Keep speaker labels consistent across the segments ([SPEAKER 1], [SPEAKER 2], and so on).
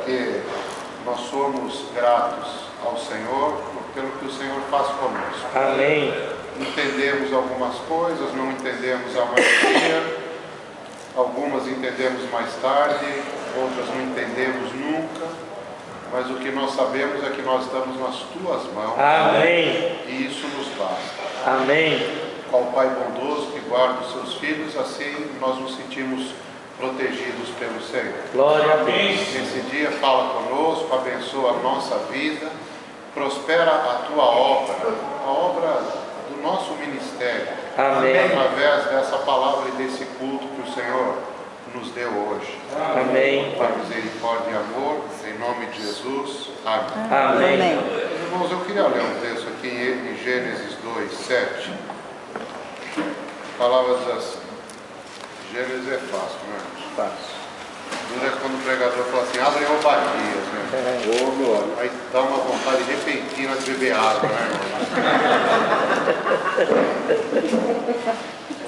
[SPEAKER 1] porque nós somos gratos ao Senhor pelo que o Senhor faz conosco.
[SPEAKER 2] Amém.
[SPEAKER 1] Entendemos algumas coisas, não entendemos a maioria, algumas entendemos mais tarde, outras não entendemos nunca, mas o que nós sabemos é que nós estamos nas tuas mãos.
[SPEAKER 2] Amém.
[SPEAKER 1] E isso nos basta.
[SPEAKER 2] Amém.
[SPEAKER 1] Qual Pai bondoso que guarda os seus filhos, assim nós nos sentimos protegidos pelo Senhor.
[SPEAKER 2] Glória a Deus.
[SPEAKER 1] Nesse dia fala conosco, abençoa a nossa vida, prospera a tua obra, a obra do nosso ministério.
[SPEAKER 2] Amém.
[SPEAKER 1] Através dessa palavra e desse culto que o Senhor nos deu hoje.
[SPEAKER 2] Amém.
[SPEAKER 1] Pai, misericórdia e amor, em nome de Jesus. Amém.
[SPEAKER 2] Amém.
[SPEAKER 1] Meus irmãos, eu queria ler um texto aqui em Gênesis 2, 7. A palavra diz assim. Gênesis é fácil, né?
[SPEAKER 2] Fácil.
[SPEAKER 1] Dura é quando o pregador fala assim, abre Obadias, né? Ô, meu amigo, aí dá uma vontade repentina de beber água, né, irmão?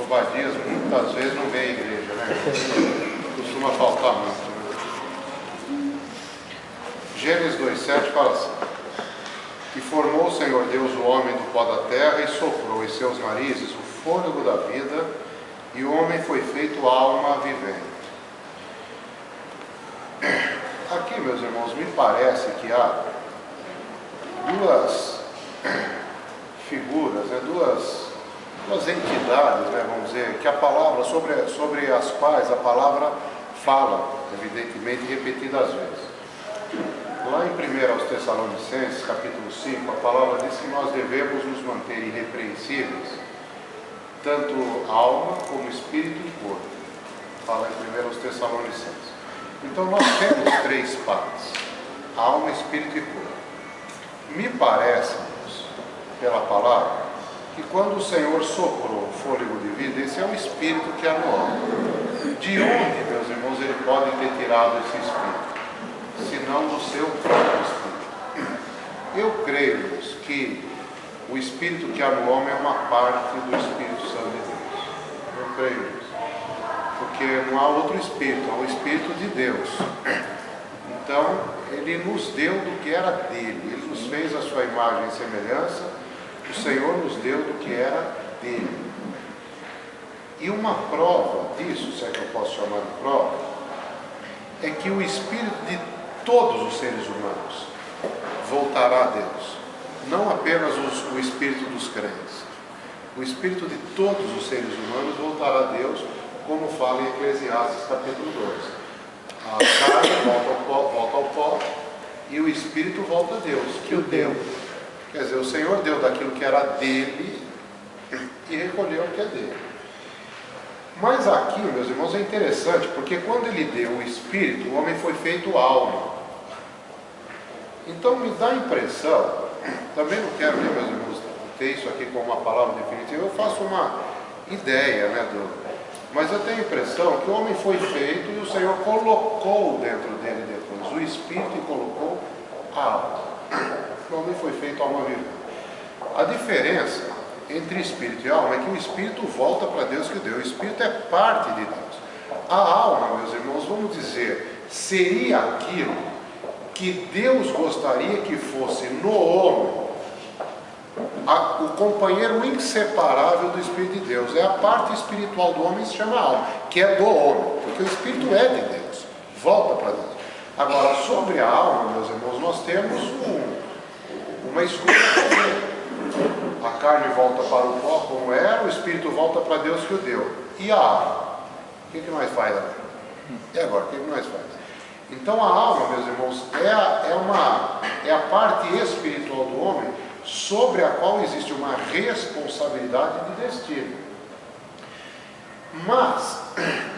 [SPEAKER 1] Obadias muitas vezes não vem à igreja, né? Costuma faltar muito, né? Gênesis 2,7 fala assim: E formou o Senhor Deus o homem do pó da terra e soprou em seus narizes o fôlego da vida, e o homem foi feito alma vivente. Aqui, meus irmãos, me parece que há duas figuras, né, duas entidades, né, vamos dizer, que a palavra, sobre as quais a palavra fala, evidentemente, repetidas vezes. Lá em 1 aos Tessalonicenses, capítulo 5, a palavra diz que nós devemos nos manter irrepreensíveis, tanto alma como espírito e corpo. Fala em 1 aos Tessalonicenses. Então nós temos três partes: alma, espírito e corpo. Me parece, pela palavra, que quando o Senhor soprou o fôlego de vida, esse é o espírito que há no homem. De onde, meus irmãos, ele pode ter tirado esse espírito? Senão do seu próprio espírito. Eu creio, irmãos, que o espírito que há no homem é uma parte do Espírito Santo de Deus. Eu creio nisso. Porque não há outro espírito, há o Espírito de Deus. Então, ele nos deu do que era dele. Ele nos fez a sua imagem e semelhança. O Senhor nos deu do que era dele. E uma prova disso, se é que eu posso chamar de prova, é que o espírito de todos os seres humanos voltará a Deus. Não apenas o espírito dos crentes. O espírito de todos os seres humanos voltará a Deus, como fala em Eclesiastes capítulo 2. A carne volta ao pó e o espírito volta a Deus, que o deu. Quer dizer, o Senhor deu daquilo que era dele e recolheu o que é dele. Mas aqui, meus irmãos, é interessante, porque quando ele deu o espírito, o homem foi feito alma. Então me dá a impressão, também não quero, né, meus irmãos, ter isso aqui como uma palavra definitiva, eu faço uma ideia, né, mas eu tenho a impressão que o homem foi feito e o Senhor colocou dentro dele depois o espírito e colocou a alma. O homem foi feito alma vivente. A diferença entre espírito e alma é que o espírito volta para Deus que deu. O espírito é parte de Deus. A alma, meus irmãos, vamos dizer, seria aquilo que Deus gostaria que fosse no homem o companheiro inseparável do Espírito de Deus. É a parte espiritual do homem que se chama alma, que é do homem, porque o Espírito é de Deus, volta para Deus. Agora, sobre a alma, meus irmãos, nós temos uma escolha. A carne volta para o pó como era, o Espírito volta para Deus que o deu. E a alma? O que nós faz agora? E agora, o que nós faz? Então a alma, meus irmãos, é a parte espiritual do homem sobre a qual existe uma responsabilidade de destino. Mas,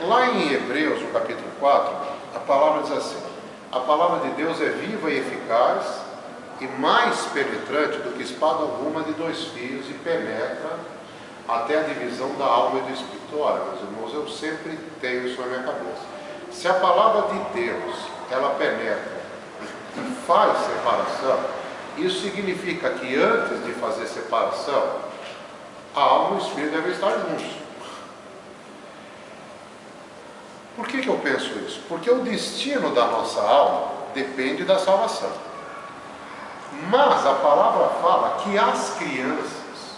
[SPEAKER 1] lá em Hebreus, no capítulo 4, a palavra diz assim: a palavra de Deus é viva e eficaz e mais penetrante do que espada alguma de dois fios e penetra até a divisão da alma e do espírito. Ora, meus irmãos, eu sempre tenho isso na minha cabeça. Se a palavra de Deus, ela penetra e faz separação, isso significa que antes de fazer separação, a alma e o espírito devem estar juntos. Por que eu penso isso? Porque o destino da nossa alma depende da salvação. Mas a palavra fala que as crianças,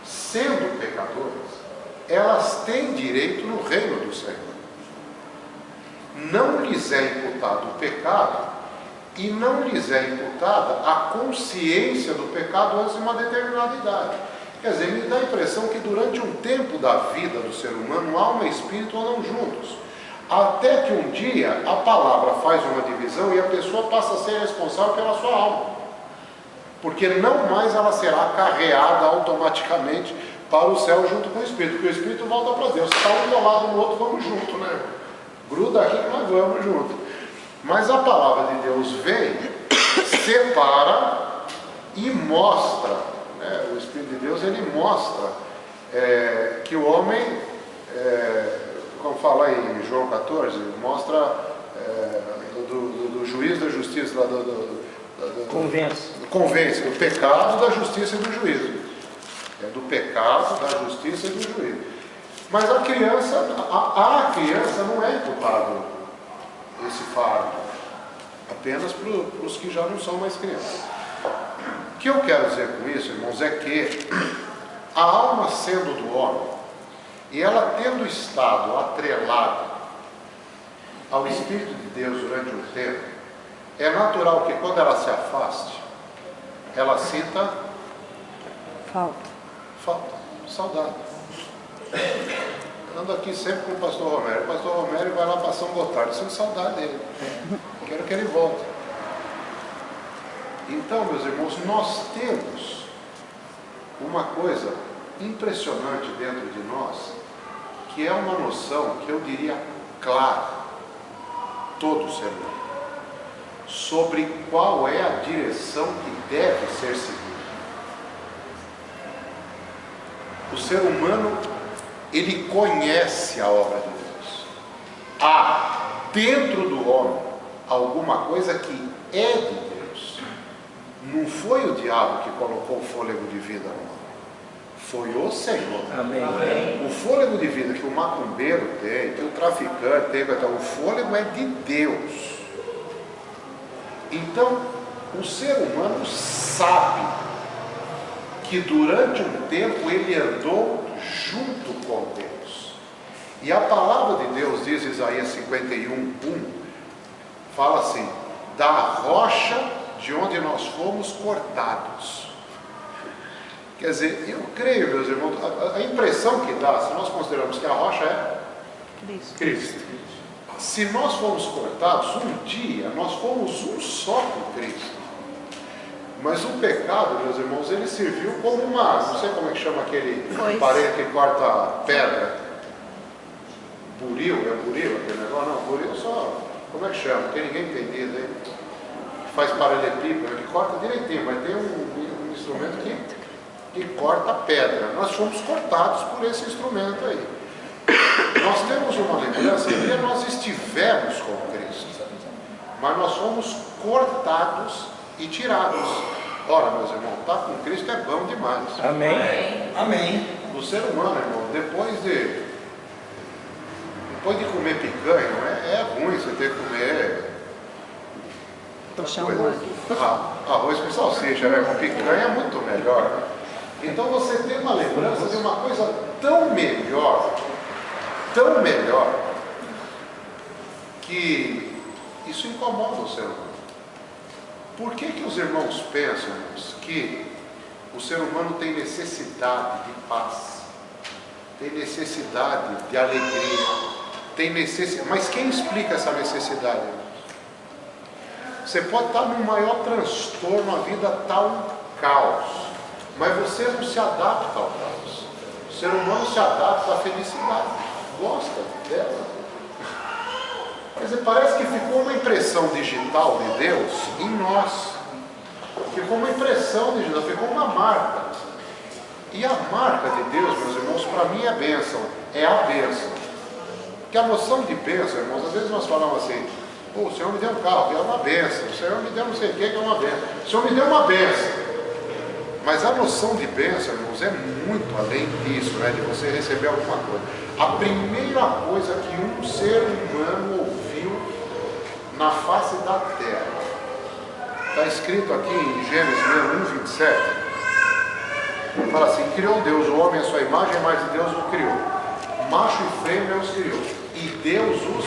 [SPEAKER 1] sendo pecadoras, elas têm direito no reino do Senhor. Não lhes é imputado o pecado e não lhes é imputada a consciência do pecado antes de uma determinada idade. Quer dizer, me dá a impressão que durante um tempo da vida do ser humano, alma e espírito andam juntos. Até que um dia a palavra faz uma divisão e a pessoa passa a ser responsável pela sua alma. Porque não mais ela será carreada automaticamente para o céu junto com o Espírito. Porque o Espírito volta para Deus. Está um do lado no outro, vamos junto, né? Gruda aqui que nós vamos junto. Mas a palavra de Deus vem, separa e mostra, né? O Espírito de Deus, ele mostra que o homem, como fala em João 14, mostra do juiz da justiça, lá convence do pecado, da justiça e do juízo. Do pecado, da justiça e do juízo. Mas a criança não é imputado esse fardo, apenas para os que já não são mais crianças. O que eu quero dizer com isso, irmãos, é que a alma sendo do homem, e ela tendo estado atrelada ao Espírito de Deus durante um tempo, é natural que quando ela se afaste, ela sinta falta, saudade. Eu ando aqui sempre com o pastor Romério. O pastor Romério vai lá para São Gotardo, sinto saudade dele. Quero que ele volte. Então, meus irmãos, nós temos uma coisa impressionante dentro de nós, que é uma noção que eu diria clara, todo ser humano, sobre qual é a direção que deve ser seguida. O ser humano, ele conhece a obra de Deus. Há dentro do homem alguma coisa que é de Deus. Não foi o diabo que colocou o fôlego de vida no homem. Foi o Senhor.
[SPEAKER 2] Amém.
[SPEAKER 1] O fôlego de vida que o macumbeiro tem, que o traficante tem, o fôlego é de Deus. Então, o ser humano sabe que durante um tempo ele andou junto com Deus. E a palavra de Deus diz, Isaías 51:1, fala assim: da rocha de onde nós fomos cortados. Quer dizer, eu creio, meus irmãos, a impressão que dá, se nós consideramos que a rocha é Cristo. Se nós fomos cortados, um dia nós fomos um só com Cristo. Mas o pecado, meus irmãos, ele serviu como uma, não sei como é que chama aquele aparelho que corta pedra. Buril, é buril aquele negócio? Não, buril só, como é que chama? Porque ninguém entende aí. Faz paralelepípedo, que corta direitinho, mas tem um instrumento que corta pedra. Nós fomos cortados por esse instrumento aí. Nós temos uma lembrança que nós estivemos com Cristo, mas nós fomos cortados e tirados. Ora, meus irmãos, estar com Cristo é bom demais.
[SPEAKER 2] Amém.
[SPEAKER 3] Amém.
[SPEAKER 1] O ser humano, irmão, depois de comer picanha, é ruim você ter que comer arroz com salsicha, né? Com picanha é muito melhor. Então você tem uma lembrança de uma coisa tão melhor, que isso incomoda o ser humano. Por que os irmãos pensam, irmãos, que o ser humano tem necessidade de paz, tem necessidade de alegria, mas quem explica essa necessidade, irmãos? Você pode estar num maior transtorno, a vida está um caos, mas você não se adapta ao caos. O ser humano se adapta à felicidade, gosta dela. Quer dizer, parece que ficou uma impressão digital de Deus em nós. Ficou uma impressão digital, ficou uma marca. E a marca de Deus, meus irmãos, para mim é bênção, é a bênção. Porque a noção de bênção, irmãos, às vezes nós falamos assim: o Senhor me deu um carro, que é uma bênção. O Senhor me deu não sei o que é uma bênção. O Senhor me deu uma bênção. Mas a noção de bênção, irmãos, é muito além disso, né? De você receber alguma coisa. A primeira coisa que um ser humano ouviu na face da terra. Está escrito aqui em Gênesis 1:27, fala assim: criou Deus o homem à sua imagem, mas Deus o criou, macho e fêmea os criou, e Deus os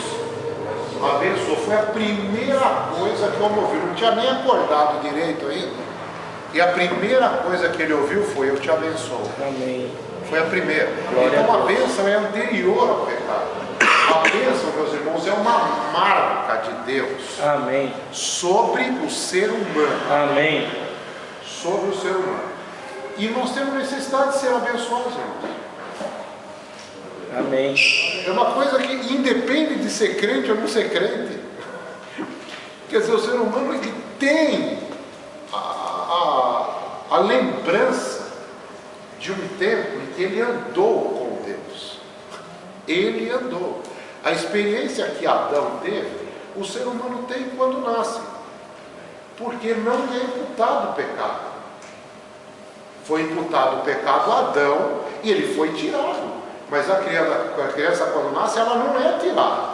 [SPEAKER 1] abençoou. Foi a primeira coisa que o homem ouviu, não tinha nem acordado direito ainda, e a primeira coisa que ele ouviu foi: eu te abençoo.
[SPEAKER 2] Amém.
[SPEAKER 1] Foi a primeira.
[SPEAKER 2] Glória
[SPEAKER 1] Então
[SPEAKER 2] a
[SPEAKER 1] a
[SPEAKER 2] Deus.
[SPEAKER 1] bênção é anterior ao pecado. A bênção, meus irmãos, é uma marca de Deus
[SPEAKER 2] Amém.
[SPEAKER 1] sobre o ser humano.
[SPEAKER 2] Amém.
[SPEAKER 1] Sobre o ser humano. E nós temos necessidade de ser abençoados, irmãos.
[SPEAKER 2] Amém.
[SPEAKER 1] É uma coisa que independe de ser crente ou não ser crente. Quer dizer, o ser humano, ele tem a lembrança de um tempo em que ele andou com Deus. Ele andou. A experiência que Adão teve, o ser humano tem quando nasce, porque não lhe é imputado o pecado. Foi imputado o pecado a Adão e ele foi tirado. Mas a criança quando nasce, ela não é tirada,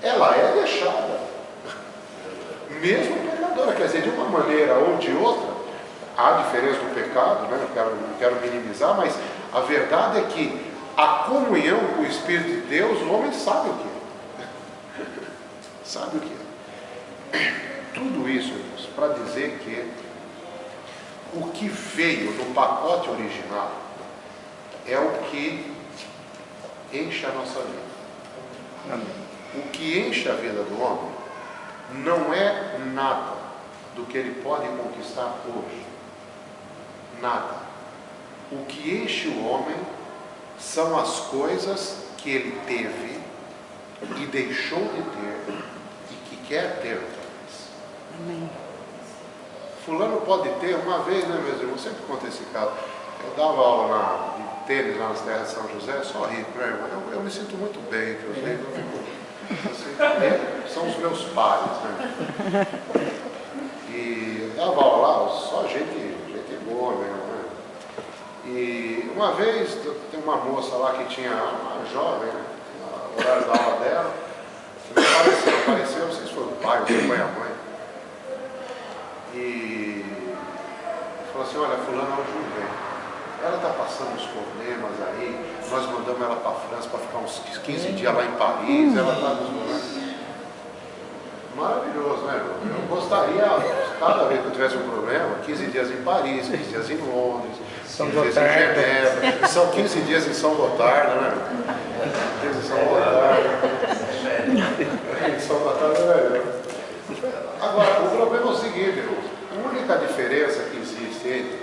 [SPEAKER 1] ela é deixada, mesmo pecadora. Quer dizer, de uma maneira ou de outra, há diferença do pecado, né? Não quero minimizar, mas a verdade é que a comunhão com o Espírito de Deus, o homem sabe o que é. Sabe o que é. Tudo isso, irmãos, para dizer que o que veio no pacote original é o que enche a nossa vida.
[SPEAKER 2] Amém.
[SPEAKER 1] O que enche a vida do homem não é nada do que ele pode conquistar hoje. Nada. O que enche o homem são as coisas que ele teve e deixou de ter e que quer ter talvez.
[SPEAKER 3] Amém.
[SPEAKER 1] Fulano pode ter uma vez, né, meus irmãos? Sempre conta esse caso. Eu dava aula de tênis lá nas terras de São José, só rico, né, irmão? Eu me sinto muito bem entre os ricos, são os meus pares, né? E eu dava aula lá, só gente boa mesmo, né? E uma vez, tem uma moça lá que tinha, uma jovem, né? No horário da aula dela, apareceu, não sei se foi o pai ou se foi a mãe, e falou assim: olha, fulana hoje não vem, ela está passando uns problemas aí, nós mandamos ela para a França para ficar uns 15 dias lá em Paris, ela está nos problemas. Maravilhoso, né, irmão? Eu gostaria, cada vez que eu tivesse um problema, 15 dias em Paris, 15 dias em Londres, 15 dias em Genebra, são 15 dias em São Gotardo, né? 15 dias em São Gotardo. Em São Gotardo é melhor. Agora, o problema é o seguinte, irmão: a única diferença que existe entre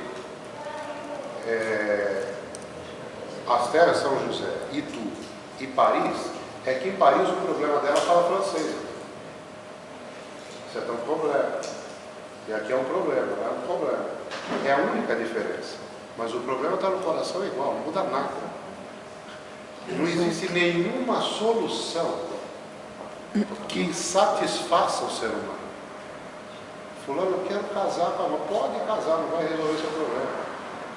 [SPEAKER 1] as terras de São José, Itu e Paris, é que em Paris o problema dela fala francês. Isso é um problema. E aqui é um problema, não é um problema. É a única diferença. Mas o problema está no coração igual, não muda nada. Não existe nenhuma solução que satisfaça o ser humano. Fulano, eu quero casar, pode casar, não vai resolver seu problema.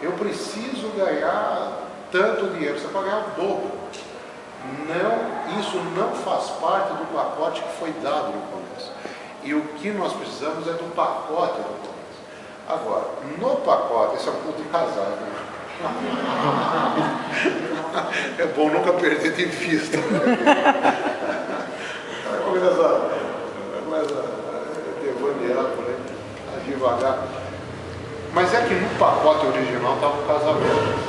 [SPEAKER 1] Eu preciso ganhar tanto dinheiro, você vai ganhar o dobro. Não, isso não faz parte do pacote que foi dado no começo. E o que nós precisamos é do pacote do começo. Agora, no pacote, esse é um culto de casal, né? É bom nunca perder de vista. Começa a devanear por aí, a devagar. Mas é que no pacote original estava o casamento.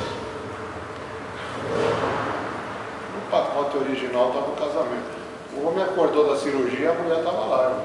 [SPEAKER 1] No pacote original estava o casamento. O homem acordou da cirurgia, a mulher estava lá.